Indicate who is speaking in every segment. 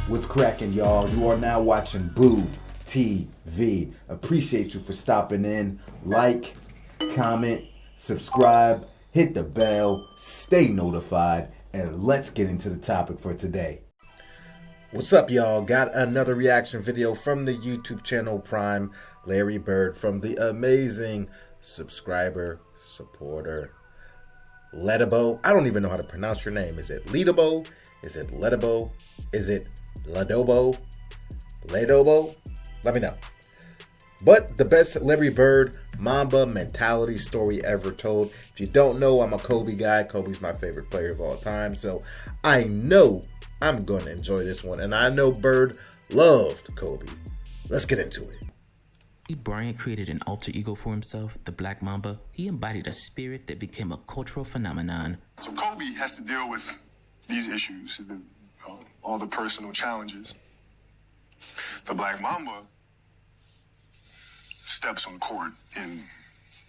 Speaker 1: What's cracking, y'all? You are now watching Boo TV. Appreciate you for stopping in. Like, comment, subscribe, hit the bell, stay notified, and let's get into the topic for today. What's up, y'all? Got another reaction video from the YouTube channel Prime Larry Bird from the amazing subscriber, supporter, Ledabo. I don't even know how to pronounce your name. Is it Ledabo? Is it Ledabo? Is it Ladobo? Ladobo? Let me know. But the best Larry Bird Mamba mentality story ever told. If you don't know, I'm a Kobe guy. Kobe's my favorite player of all time. So I know I'm going to enjoy this one. And I know Bird loved Kobe. Let's get into it.
Speaker 2: Bryant created an alter ego for himself, the Black Mamba. He embodied a spirit that became a cultural phenomenon.
Speaker 3: So Kobe has to deal with these issues, all the personal challenges. The Black Mamba steps on the court and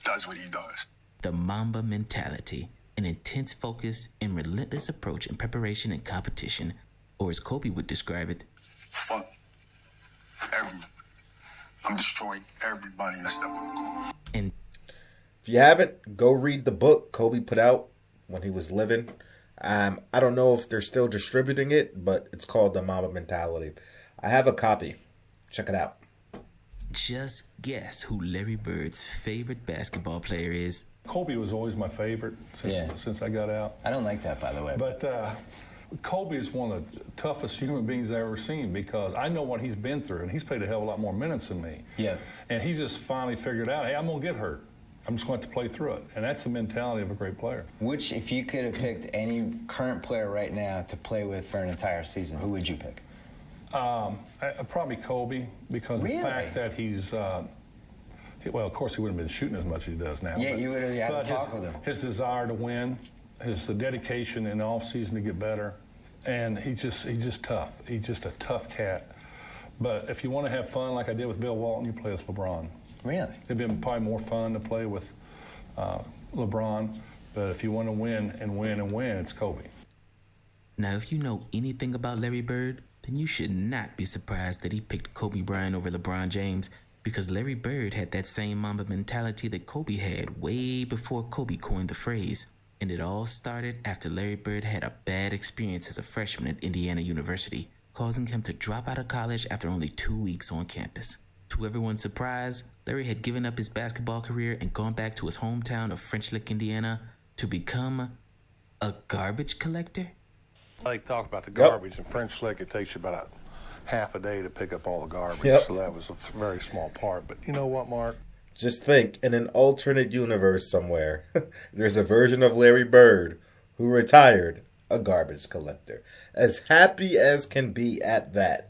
Speaker 3: does what he does.
Speaker 2: The Mamba mentality, an intense focus and relentless approach in preparation and competition, or as Kobe would describe it,
Speaker 3: fuck everyone. I'm destroying everybody that step on the court.
Speaker 2: And
Speaker 1: if you haven't, go read the book Kobe put out when he was living. I don't know if they're still distributing it, but it's called The Mamba Mentality. I have a copy. Check it out.
Speaker 2: Just guess who Larry Bird's favorite basketball player is.
Speaker 4: Kobe was always my favorite since I got out.
Speaker 5: I don't like that, by the way.
Speaker 4: But Kobe is one of the toughest human beings I've ever seen because I know what he's been through, and he's played a hell of a lot more minutes than me.
Speaker 5: Yeah.
Speaker 4: And he just finally figured out, hey, I'm going to get hurt. I'm just going to have to play through it. And that's the mentality of a great player.
Speaker 5: Which, if you could have picked any current player right now to play with for an entire season, who would you pick?
Speaker 4: Probably Kobe, because
Speaker 5: Really?
Speaker 4: the fact that he's, well, of course he wouldn't have been shooting as much as he does now.
Speaker 5: Yeah, you would have had
Speaker 4: but
Speaker 5: to talk with him.
Speaker 4: His desire to win, his dedication in the offseason to get better, and he's just tough. He's just a tough cat. But if you want to have fun like I did with Bill Walton, you play with LeBron.
Speaker 5: Really?
Speaker 4: It'd been probably more fun to play with LeBron, but if you want to win and win and win, it's Kobe.
Speaker 2: Now, if you know anything about Larry Bird, then you should not be surprised that he picked Kobe Bryant over LeBron James, because Larry Bird had that same Mamba mentality that Kobe had way before Kobe coined the phrase. And it all started after Larry Bird had a bad experience as a freshman at Indiana University, causing him to drop out of college after only 2 weeks on campus. To everyone's surprise, Larry had given up his basketball career and gone back to his hometown of French Lick, Indiana, to become a garbage collector.
Speaker 6: They talk about the garbage in French Lick. It takes you about half a day to pick up all the garbage. So that was a very small part. But you know what, Mark?
Speaker 1: Just think, in an alternate universe somewhere, there's a version of Larry Bird who retired a garbage collector. As happy as can be at that.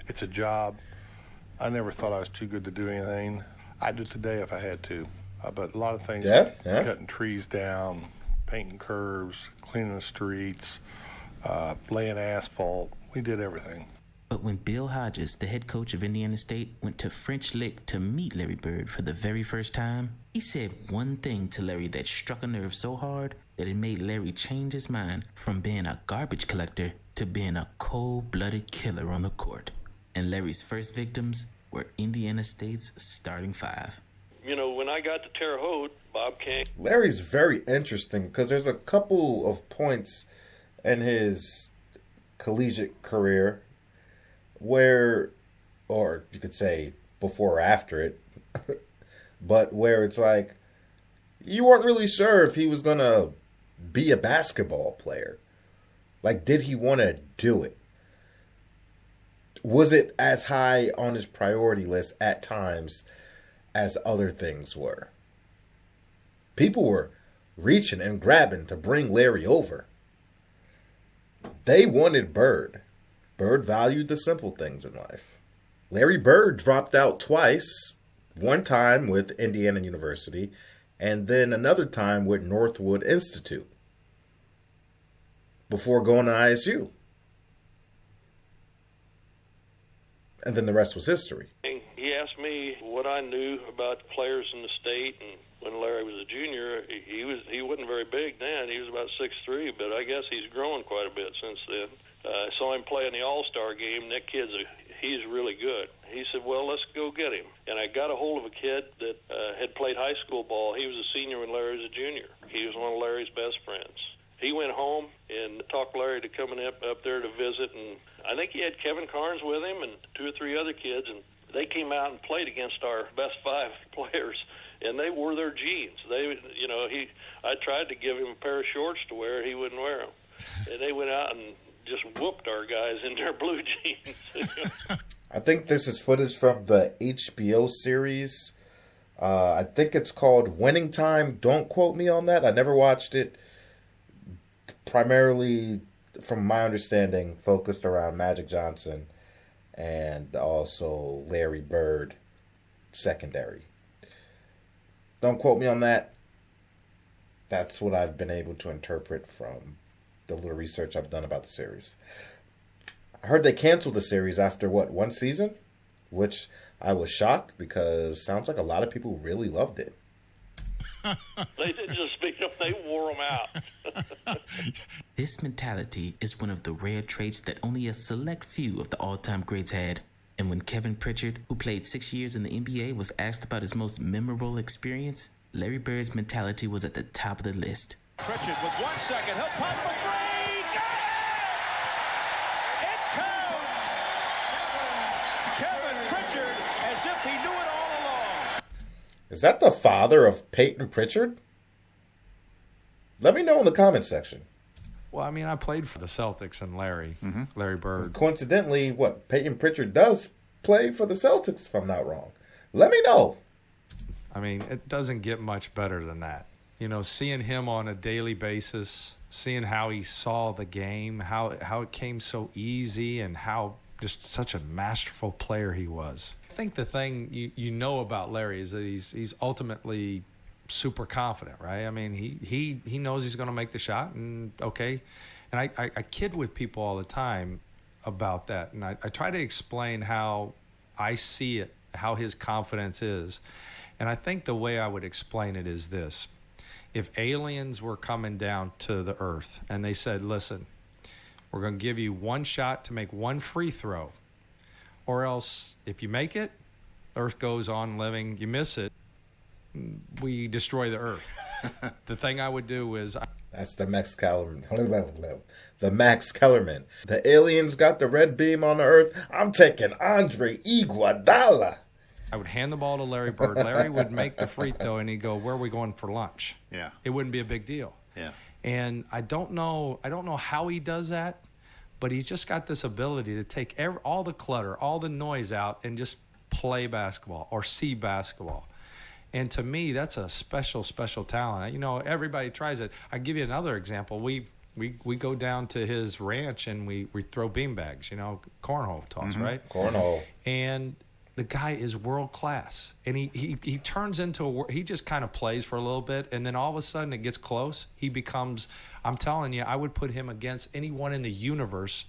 Speaker 6: It's a job. I never thought I was too good to do anything. I'd do it today if I had to. But a lot of things, cutting trees down, painting curves, cleaning the streets, laying asphalt. We did everything.
Speaker 2: But when Bill Hodges, the head coach of Indiana State, went to French Lick to meet Larry Bird for the very first time, he said one thing to Larry that struck a nerve so hard that it made Larry change his mind from being a garbage collector to being a cold-blooded killer on the court. And Larry's first victims were Indiana State's starting five.
Speaker 7: You know, when I got to Terre Haute, Bob King.
Speaker 1: Larry's very interesting because there's a couple of points in his collegiate career where, or you could say before or after it, but where it's like you weren't really sure if he was going to be a basketball player. Like, did he want to do it? Was it as high on his priority list at times as other things were? People were reaching and grabbing to bring Larry over. They wanted Bird. Bird valued the simple things in life. Larry Bird dropped out twice, one time with Indiana University, and then another time with Northwood Institute, before going to ISU. And then the rest was history.
Speaker 7: He asked me what I knew about players in the state, and when Larry was a junior, he wasn't very big then. He was about 6'3", but I guess he's grown quite a bit since then. I saw him play in the All-Star game. And that he's really good. He said, well, let's go get him. And I got a hold of a kid that had played high school ball. He was a senior when Larry was a junior. He was one of Larry's best friends. He went home and talked Larry to coming up there to visit, and I think he had Kevin Carnes with him and 2 or 3 other kids, and they came out and played against our best 5 players, and they wore their jeans. I tried to give him a pair of shorts to wear. He wouldn't wear them. And they went out and just whooped our guys in their blue jeans.
Speaker 1: I think this is footage from the HBO series. I think it's called Winning Time. Don't quote me on that. I never watched it. Primarily, from my understanding, focused around Magic Johnson and also Larry Bird secondary. Don't quote me on that. That's what I've been able to interpret from the little research I've done about the series. I heard they canceled the series after, 1 season? Which I was shocked because sounds like a lot of people really loved it.
Speaker 7: They didn't just beat them, they wore them out.
Speaker 2: This mentality is one of the rare traits that only a select few of the all-time greats had. And when Kevin Pritchard, who played 6 years in the NBA, was asked about his most memorable experience, Larry Bird's mentality was at the top of the list.
Speaker 8: Pritchard with 1 second, he'll pop for 3. It counts! Kevin Pritchard, as if he knew it all along.
Speaker 1: Is that the father of Peyton Pritchard? Let me know in the comment section.
Speaker 9: Well, I mean, I played for the Celtics and Larry Bird.
Speaker 1: Coincidentally, Peyton Pritchard does play for the Celtics, if I'm not wrong. Let me know.
Speaker 9: I mean, it doesn't get much better than that. You know, seeing him on a daily basis, seeing how he saw the game, how it came so easy, and how just such a masterful player he was. I think the thing you know about Larry is that he's ultimately super confident, right? I mean, he knows he's going to make the shot, and okay. And I kid with people all the time about that, and I try to explain how I see it, how his confidence is. And I think the way I would explain it is this. If aliens were coming down to the earth and they said, listen, we're going to give you 1 shot to make 1 free throw, or else if you make it, earth goes on living, you miss it, we destroy the earth. The thing I would do is...
Speaker 1: That's the Max Kellerman. The Max Kellerman. The aliens got the red beam on the earth. I'm taking Andre Iguodala.
Speaker 9: I would hand the ball to Larry Bird. Larry would make the free throw, and he'd go, where are we going for lunch?
Speaker 10: Yeah.
Speaker 9: It wouldn't be a big deal.
Speaker 10: Yeah.
Speaker 9: And I don't know how he does that, but he's just got this ability to take all the clutter, all the noise out, and just play basketball or see basketball. And to me, that's a special, special talent. You know, everybody tries it. I'll give you another example. We go down to his ranch and we throw beanbags, cornhole toss, right?
Speaker 1: Cornhole.
Speaker 9: And the guy is world class. And he turns into he just kind of plays for a little bit, and then all of a sudden it gets close. He becomes, I'm telling you, I would put him against anyone in the universe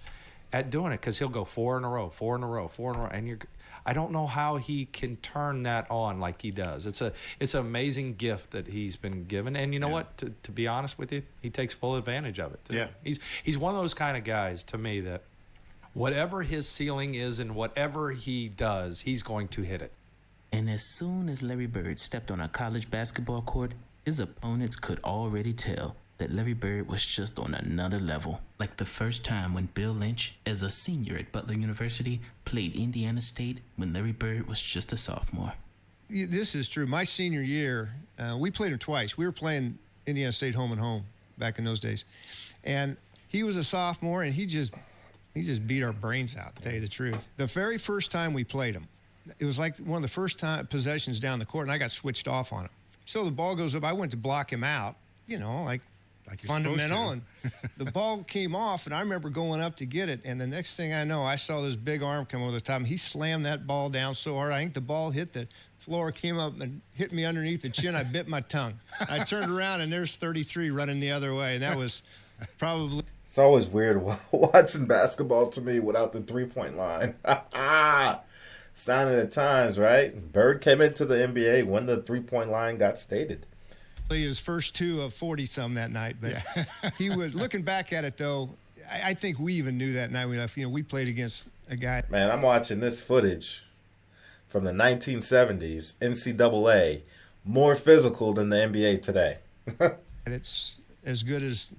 Speaker 9: at doing it, because he'll go 4 in a row, 4 in a row, 4 in a row. And I don't know how he can turn that on like he does. It's an amazing gift that he's been given. And you know what? To be honest with you, he takes full advantage of it too.
Speaker 10: Yeah.
Speaker 9: He's one of those kind of guys to me that whatever his ceiling is and whatever he does, he's going to hit it.
Speaker 2: And as soon as Larry Bird stepped on a college basketball court, his opponents could already tell that Larry Bird was just on another level. Like the first time when Bill Lynch, as a senior at Butler University, played Indiana State when Larry Bird was just a sophomore.
Speaker 11: This is true. My senior year, we played him twice. We were playing Indiana State home and home back in those days. And he was a sophomore, and he just beat our brains out, to tell you the truth. The very first time we played him, it was like one of the first possessions down the court, and I got switched off on him. So the ball goes up. I went to block him out, like fundamental, and the ball came off, and I remember going up to get it, and the next thing I know, I saw this big arm come over the top. He slammed that ball down so hard, I think the ball hit the floor, came up and hit me underneath the chin. I bit my tongue. I turned around, and there's 33 running the other way, and that was probably...
Speaker 1: It's always weird watching basketball to me without the three-point line. Sign of the times, right? Bird came into the NBA when the three-point line got stated.
Speaker 11: His first 2 of 40-some that night, but he was looking back at it though. I think we even knew that night we left. We played against a guy.
Speaker 10: Man, I'm watching this footage from the 1970s NCAA, more physical than the NBA today.
Speaker 11: It's as good as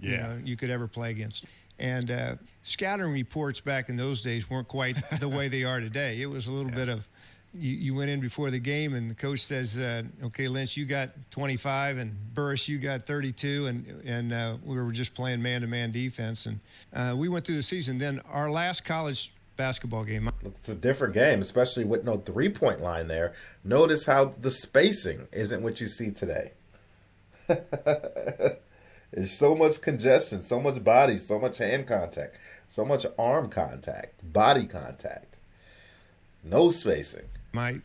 Speaker 11: you could ever play against. And scouting reports back in those days weren't quite the way they are today. It was a little bit of you went in before the game and the coach says, okay, Lynch, you got 25, and Burris, you got 32, and we were just playing man-to-man defense. And we went through the season. Then our last college basketball game.
Speaker 10: It's a different game, especially with no three-point line there. Notice how the spacing isn't what you see today. There's so much congestion, so much body, so much hand contact, so much arm contact, body contact. No spacing.
Speaker 11: My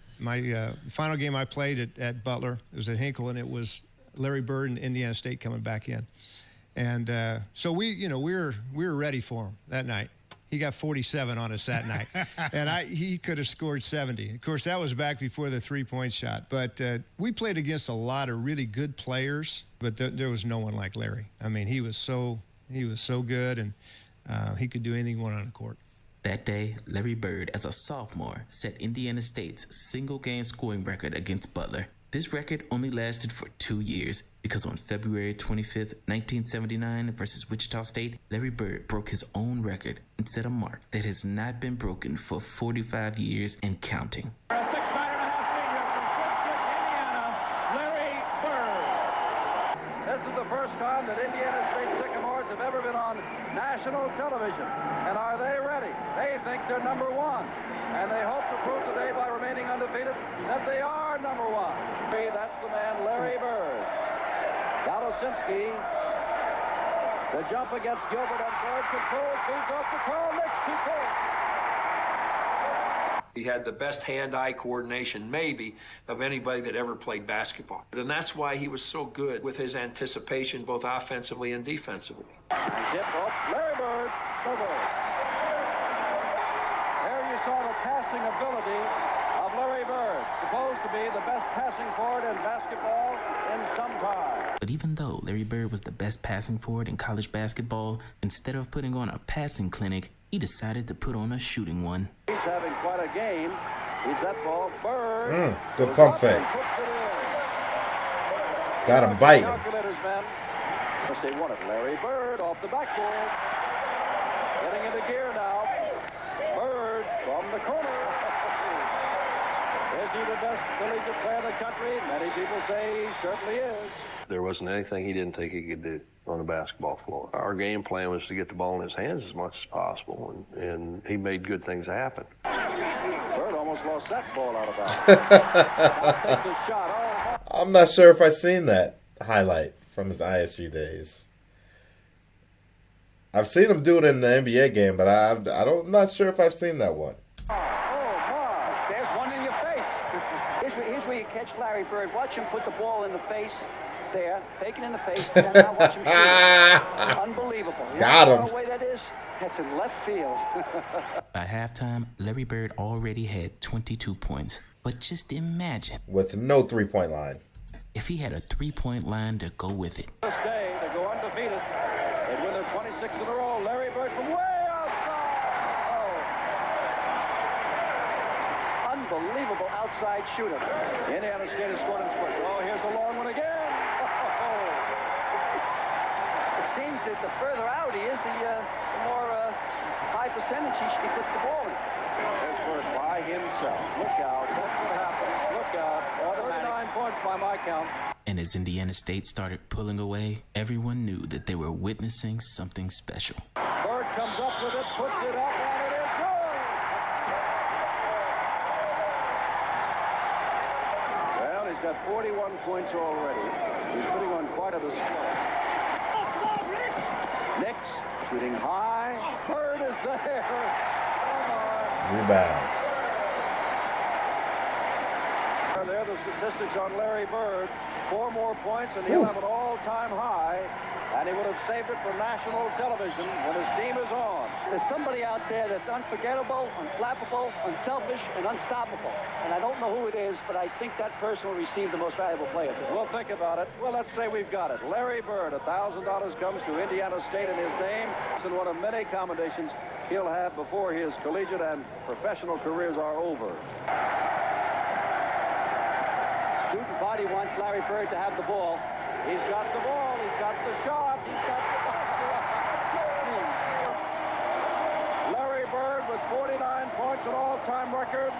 Speaker 11: final game I played at Butler, it was at Hinkle, and it was Larry Bird and Indiana State coming back in. And so we were ready for him that night. He got 47 on us that night. And he could have scored 70. Of course, that was back before the three-point shot. But we played against a lot of really good players, but there was no one like Larry. I mean, he was so good, and he could do anything he wanted on the court.
Speaker 2: That day, Larry Bird, as a sophomore, set Indiana State's single-game scoring record against Butler. This record only lasted for 2 years because on February 25th, 1979 versus Wichita State, Larry Bird broke his own record and set a mark that has not been broken for 45 years and counting.
Speaker 8: This is the first time that Indiana State Sycamores have ever been on national television. And are they ready? They think they're number one. And they hope to prove today by remaining undefeated that they are number one. That's the man, Larry Bird. Galosinski. The jump against Gilbert on Bird. Control, feeds off the call. Next to goal.
Speaker 12: He had the best hand-eye coordination, maybe, of anybody that ever played basketball. And that's why he was so good with his anticipation, both offensively and defensively.
Speaker 8: Tip off Larry Bird. There you saw the passing ability of Larry Bird, supposed to be the best passing forward in basketball in some time.
Speaker 2: But even though Larry Bird was the best passing forward in college basketball, instead of putting on a passing clinic, he decided to put on a shooting one.
Speaker 8: He's having quite a game. He's that ball. Bird.
Speaker 10: Good pump fake. Got him biting.
Speaker 8: They wanted Larry Bird off the backboard. Getting into gear now. Bird from the corner. Is he the best collegiate player in the country? Many people say he certainly is.
Speaker 13: There wasn't anything he didn't think he could do on the basketball floor. Our game plan was to get the ball in his hands as much as possible, and he made good things happen.
Speaker 8: Bird almost lost that ball out of bounds.
Speaker 10: I'm not sure if I've seen that highlight from his ISU days. I've seen him do it in the NBA game, but I'm not sure if I've seen that one.
Speaker 14: There's one in your face. Here's where you catch Larry Bird. Watch him put the ball in the face. There, take it in the face, and now watch him shoot it. Unbelievable.
Speaker 10: Got him.
Speaker 14: You know the way that is? That's in left field.
Speaker 2: By halftime, Larry Bird already had 22 points. But just imagine.
Speaker 10: With no three-point line.
Speaker 2: If he had a three-point line to go with it.
Speaker 8: This day, to go undefeated. They win their 26th in a row. Larry Bird from way outside.
Speaker 14: Unbelievable outside shooter.
Speaker 8: Indiana State has scored in spurts. Oh, here's a long one again.
Speaker 14: It seems that the further out he is, the more high percentage he puts the ball in.
Speaker 8: There's Bird by himself. Look out. That's what happens. Look out. 39 points by my count.
Speaker 2: And as Indiana State started pulling away, everyone knew that they were witnessing something special.
Speaker 8: Bird comes up with it, puts it up, and it is good. Well, he's got 41 points already. He's putting on quite a display. Nix shooting high. Bird is there.
Speaker 10: Rebound.
Speaker 8: There are the statistics on Larry Bird. 4 more points, and he'll have an all-time high. And he would have saved it for national television when his team is on.
Speaker 14: There's somebody out there that's unforgettable, unflappable, unselfish, and unstoppable. And I don't know who it is, but I think that person will receive the most valuable player today.
Speaker 8: We'll think about it. Well, let's say we've got it. Larry Bird, $1,000 comes to Indiana State in his name. It's one of many commendations he'll have before his collegiate and professional careers are over.
Speaker 14: Student body wants Larry Bird to have the ball.
Speaker 8: He's got the ball. He's got the shot. He's got the Larry Bird with 49 points, an all-time record.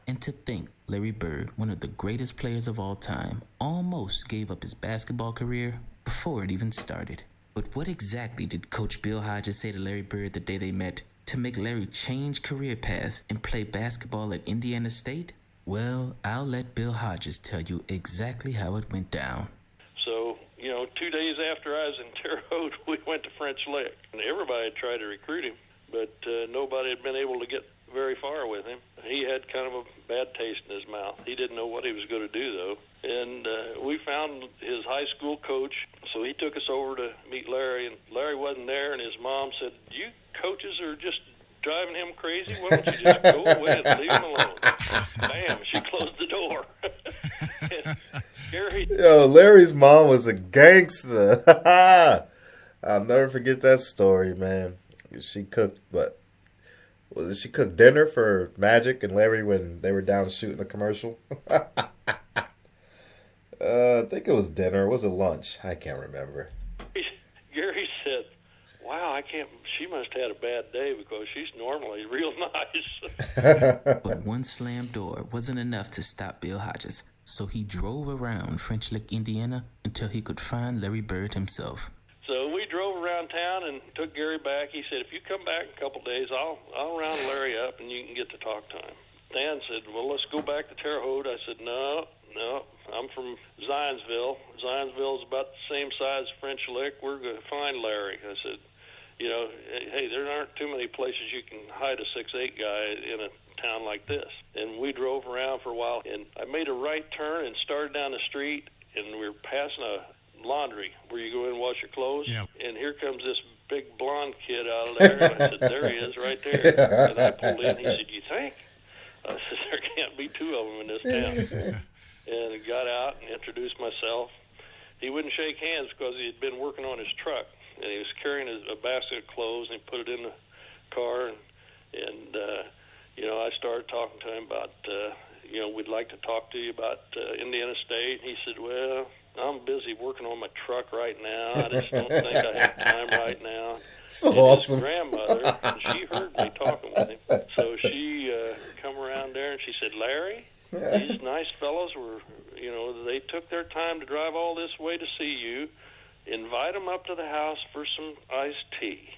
Speaker 2: And to think Larry Bird, one of the greatest players of all time, almost gave up his basketball career before it even started. But what exactly did Coach Bill Hodges say to Larry Bird the day they met to make Larry change career paths and play basketball at Indiana State? Well, I'll let Bill Hodges tell you exactly how it went down.
Speaker 7: So, 2 days after I was in Terre Haute, we went to French Lick. And everybody had tried to recruit him, but nobody had been able to get very far with him. He had kind of a bad taste in his mouth. He didn't know what he was going to do, though. And we found his high school coach, so he took us over to meet Larry, and Larry wasn't there, and his mom said, "You coaches are just driving him crazy. Why don't you just go away and leave him alone?" Bam, she closed the door. Gary.
Speaker 10: Yo, Larry's mom was a gangster. I'll never forget that story, man. She cooked, she cooked dinner for Magic and Larry when they were down shooting the commercial? I think it was dinner. Was it lunch? I can't remember.
Speaker 7: Gary said, "Wow, she must have had a bad day because she's normally real nice."
Speaker 2: But one slammed door wasn't enough to stop Bill Hodges, so he drove around French Lick, Indiana, until he could find Larry Bird himself.
Speaker 7: So we drove around town and took Gary back. He said, "If you come back in a couple of days, I'll round Larry up and you can get to talk to him." Dan said, "Well, let's go back to Terre Haute." I said, No, I'm from Zionsville. Zionsville is about the same size as French Lick. We're going to find Larry." I said, hey, there aren't too many places you can hide a 6'8" guy in a town like this. And we drove around for a while, and I made a right turn and started down the street, and we were passing a laundry where you go in and wash your clothes.
Speaker 15: Yeah.
Speaker 7: And here comes this big blonde kid out of there. And I said, "There he is right there." And I pulled in. He said, "You think?" I said, "There can't be 2 of them in this town." And I got out and introduced myself. He wouldn't shake hands because he had been working on his truck, and he was carrying a basket of clothes, and he put it in the car, and I started talking to him about, we'd like to talk to you about Indiana State. He said, "Well, I'm busy working on my truck right now. I just don't think I have time right now."
Speaker 10: So
Speaker 7: and
Speaker 10: awesome.
Speaker 7: His grandmother, she heard me talking with him, so she come around there and she said, "Larry, these nice fellows were, they took their time to drive all this way to see you. Invite them up to the house for some iced tea."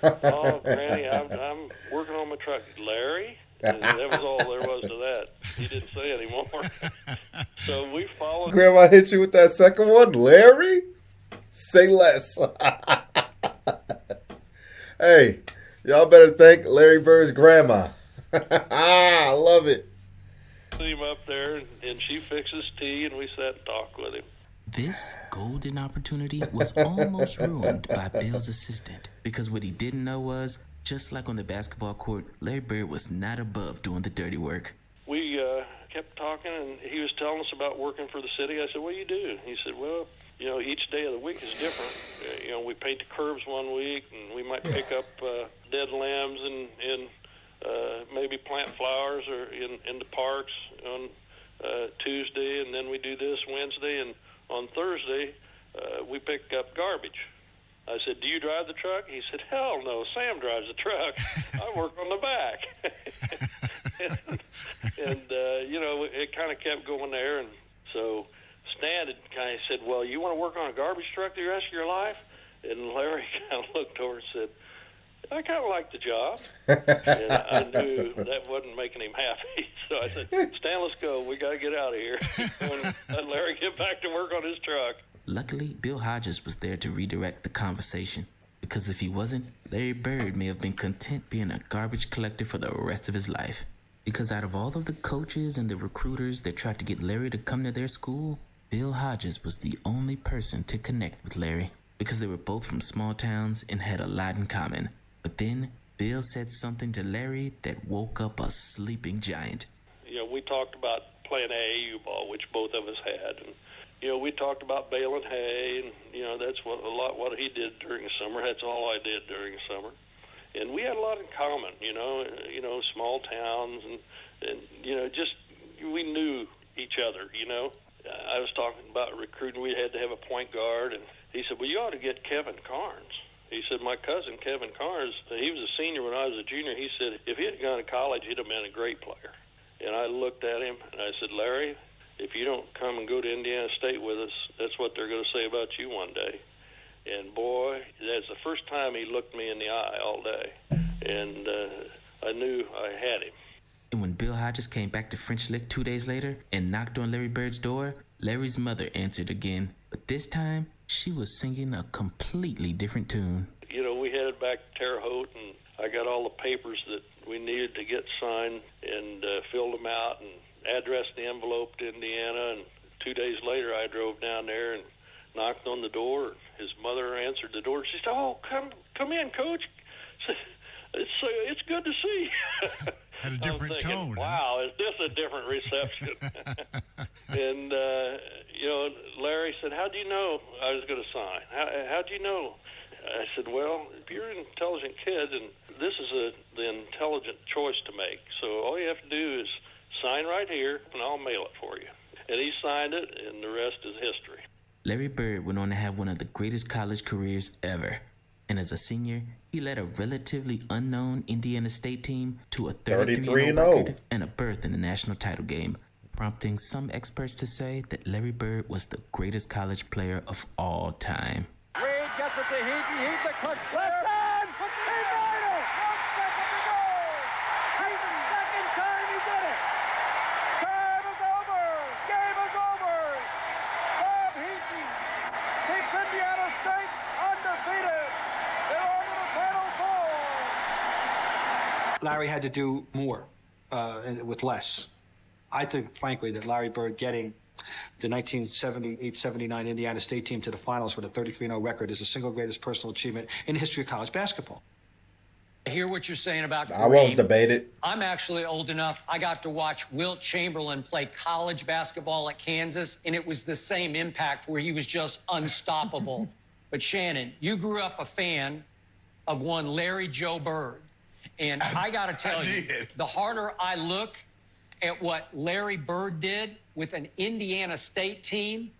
Speaker 7: "Oh, Granny, I'm working on my truck." "Larry?" And that was all there was to that. He didn't say anymore. So we followed.
Speaker 10: Grandma hit you with that second one? Larry? Say less. Hey, y'all better thank Larry Bird's grandma. I love it.
Speaker 7: Him up there, and she fixes tea, and we sat and talked with him.
Speaker 2: This golden opportunity was almost ruined by Bill's assistant, because what he didn't know was, just like on the basketball court, Larry Bird was not above doing the dirty work.
Speaker 7: We kept talking, and he was telling us about working for the city. I said, "What do you do?" He said, "Well, each day of the week is different. We paint the curbs one week, and we might pick up dead limbs and maybe plant flowers or in the parks on Tuesday, and then we do this Wednesday, and on Thursday we pick up garbage." I said, "Do you drive the truck?" He said, "Hell no, Sam drives the truck. I work on the back." and it kind of kept going there, and so Stan had kind of said, "Well, you want to work on a garbage truck the rest of your life?" And Larry kind of looked over and said, "I kind of like the job." And I knew that wasn't making him happy. So I said, "Stan, let's go. We got to get out of here." And let Larry get back to work on his truck.
Speaker 2: Luckily, Bill Hodges was there to redirect the conversation, because if he wasn't, Larry Bird may have been content being a garbage collector for the rest of his life. Because out of all of the coaches and the recruiters that tried to get Larry to come to their school, Bill Hodges was the only person to connect with Larry. Because they were both from small towns and had a lot in common. But then, Bill said something to Larry that woke up a sleeping giant.
Speaker 7: You know, we talked about playing AAU ball, which both of us had. And, you know, we talked about baling hay, and, you know, that's what he did during the summer. That's all I did during the summer. And we had a lot in common, you know, small towns, and you know, just we knew each other, you know. I was talking about recruiting. We had to have a point guard, and he said, well, you ought to get Kevin Carnes. He said, my cousin, Kevin Carnes, he was a senior when I was a junior. He said, if he had gone to college, he'd have been a great player. And I looked at him, and I said, Larry, if you don't come and go to Indiana State with us, that's what they're going to say about you one day. And, boy, that's the first time he looked me in the eye all day. And I knew I had him.
Speaker 2: And when Bill Hodges came back to French Lick 2 days later and knocked on Larry Bird's door, Larry's mother answered again. But this time, she was singing a completely different tune.
Speaker 7: You know, we headed back to Terre Haute, and I got all the papers that we needed to get signed and filled them out and addressed the envelope to Indiana. And 2 days later, I drove down there and knocked on the door. His mother answered the door. She said, "Oh, come in, Coach. It's good to see."
Speaker 15: Had a different tone.
Speaker 7: Wow, is this a different reception? And you know, Larry said, "How do you know I was going to sign? How do you know?" I said, "Well, if you're an intelligent kid, and this is the intelligent choice to make. So all you have to do is sign right here, and I'll mail it for you." And he signed it, and the rest is history.
Speaker 2: Larry Bird went on to have one of the greatest college careers ever. And as a senior, he led a relatively unknown Indiana State team to a 33-0 record and a berth in the national title game, prompting some experts to say that Larry Bird was the greatest college player of all time.
Speaker 8: Reed gets it to Heaton. Heaton, the clutch left hand. He made it. 1 second to go. Heaton, second time he did it. Time is over. Game is over. Bob Heaton keeps Indiana State undefeated. They're on to the Final Four.
Speaker 16: Larry had to do more with less. I think, frankly, that Larry Bird getting the 1978-79 Indiana State team to the finals with a 33-0 record is the single greatest personal achievement in the history of college basketball.
Speaker 17: I hear what you're saying about Kareem.
Speaker 10: I won't debate it.
Speaker 17: I'm actually old enough. I got to watch Wilt Chamberlain play college basketball at Kansas, and it was the same impact where he was just unstoppable. But Shannon, you grew up a fan of one Larry Joe Bird. And I got to tell you, the harder I look at what Larry Bird did with an Indiana State team,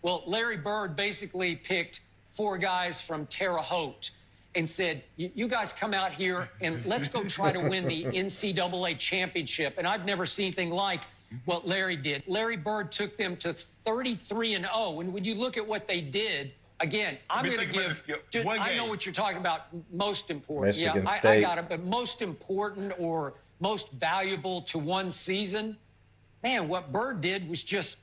Speaker 17: well, Larry Bird basically picked 4 guys from Terre Haute and said, you guys come out here and let's go try to win the NCAA championship. And I've never seen anything like what Larry did. Larry Bird took them to 33-0. And when you look at what they did, again, I'm going to give, I know what you're talking about, most important.
Speaker 10: Michigan
Speaker 17: I
Speaker 10: State.
Speaker 17: got it, but most important or most valuable to one season, man, what Bird did was just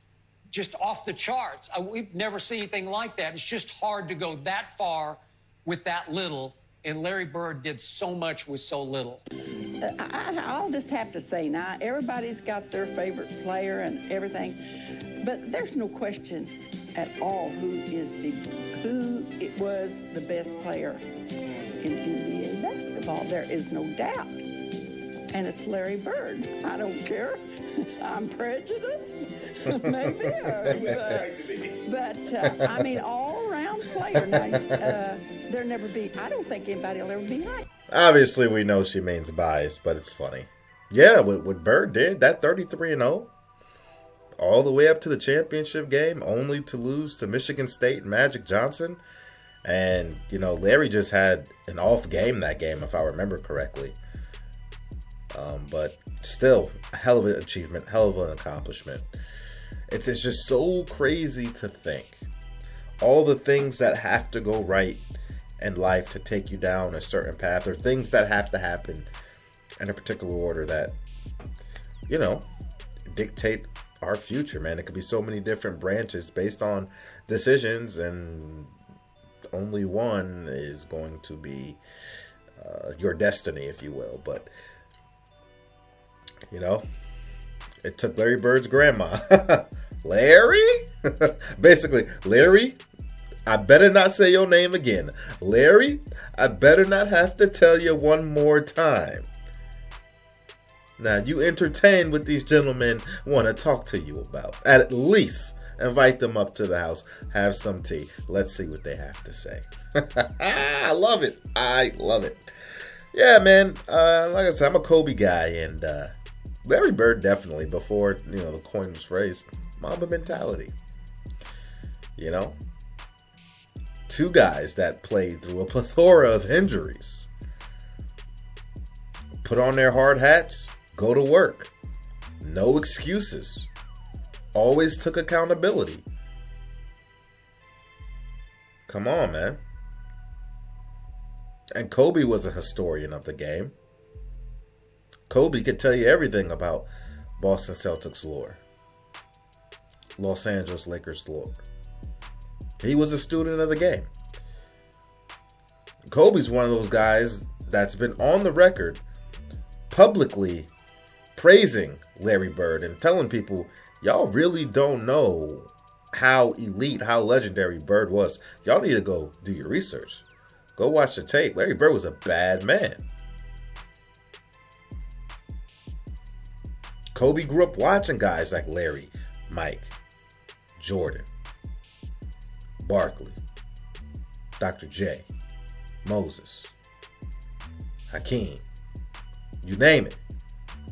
Speaker 17: off the charts. We've never seen anything like that. It's just hard to go that far with that little, and Larry Bird did so much with so little.
Speaker 18: I'll just have to say now, everybody's got their favorite player and everything, but there's no question at all who it was the best player in NBA basketball. There is no doubt. And it's Larry Bird. I don't care. I'm prejudiced, maybe. But I mean, all-around player. Now, I don't think anybody will ever be like.
Speaker 10: Obviously, we know she means biased, but it's funny. Yeah, what Bird did, that 33-0, all the way up to the championship game, only to lose to Michigan State and Magic Johnson. And, you know, Larry just had an off game that game, if I remember correctly. But still, a hell of an achievement, hell of an accomplishment. It's just so crazy to think. All the things that have to go right in life to take you down a certain path, or things that have to happen in a particular order that, you know, dictate our future, man. It could be so many different branches based on decisions, and only one is going to be your destiny, if you will. But You know, it took Larry Bird's grandma. Larry? Basically, Larry, I better not say your name again. Larry, I better not have to tell you one more time. Now, you entertain what these gentlemen want to talk to you about. At least invite them up to the house. Have some tea. Let's see what they have to say. I love it. I love it. Yeah, man. Like I said, I'm a Kobe guy. And Larry Bird definitely, before the coin was phrased, Mamba mentality. You know? Two guys that played through a plethora of injuries. Put on their hard hats. Go to work. No excuses. Always took accountability. Come on, man. And Kobe was a historian of the game. Kobe could tell you everything about Boston Celtics lore. Los Angeles Lakers lore. He was a student of the game. Kobe's one of those guys that's been on the record publicly praising Larry Bird and telling people, y'all really don't know how elite, how legendary Bird was. Y'all need to go do your research. Go watch the tape. Larry Bird was a bad man. Kobe grew up watching guys like Larry, Mike, Jordan, Barkley, Dr. J, Moses, Hakeem, you name it.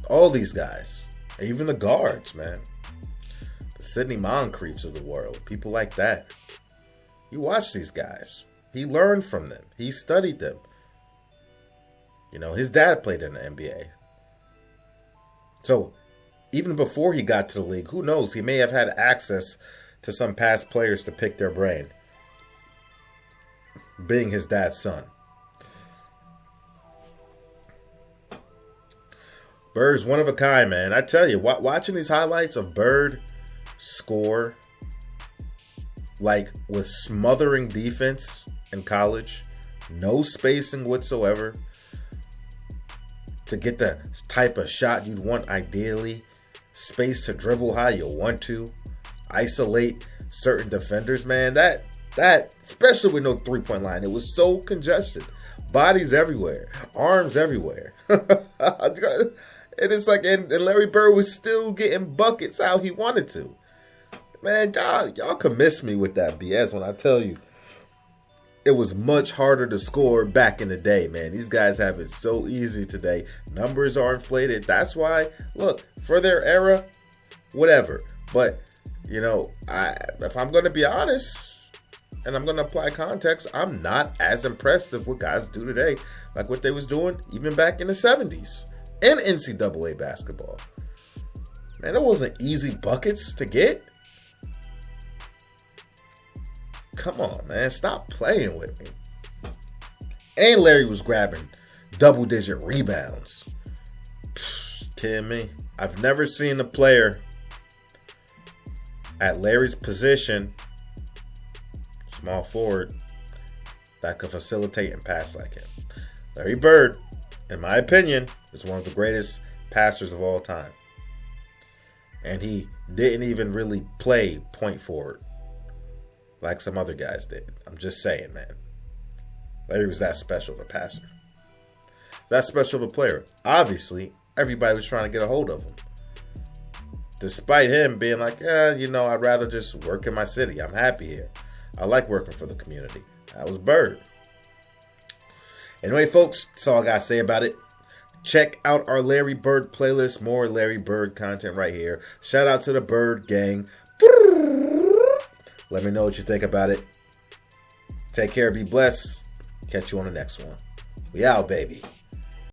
Speaker 10: All these guys, even the guards, man. The Sidney Moncriefs of the world, people like that. You watch these guys. He learned from them. He studied them. His dad played in the NBA. So, even before he got to the league, who knows, he may have had access to some past players to pick their brain. Being his dad's son. Bird's one of a kind, man. I tell you, watching these highlights of Bird score, like with smothering defense in college, no spacing whatsoever, to get the type of shot you'd want ideally, space to dribble how you want to, isolate certain defenders, man, that especially with no three-point line, it was so congested. Bodies everywhere, arms everywhere. And it's like, and Larry Bird was still getting buckets how he wanted to. Man, y'all can miss me with that BS when I tell you it was much harder to score back in the day, man. These guys have it so easy today. Numbers are inflated. That's why, look, for their era, whatever. But, if I'm going to be honest and I'm going to apply context, I'm not as impressed with what guys do today, like what they was doing even back in the 70s. In NCAA basketball. Man, it wasn't easy buckets to get. Come on, man. Stop playing with me. And Larry was grabbing double-digit rebounds. Kidding me? I've never seen a player at Larry's position, small forward, that could facilitate and pass like him. Larry Bird, in my opinion, is one of the greatest passers of all time. And he didn't even really play point forward like some other guys did. I'm just saying, man. Larry was that special of a passer. That special of a player. Obviously, everybody was trying to get a hold of him. Despite him being like, I'd rather just work in my city. I'm happy here. I like working for the community. That was Bird. Anyway, folks, that's all I got to say about it. Check out our Larry Bird playlist. More Larry Bird content right here. Shout out to the Bird gang. Let me know what you think about it. Take care. Be blessed. Catch you on the next one. We out, baby.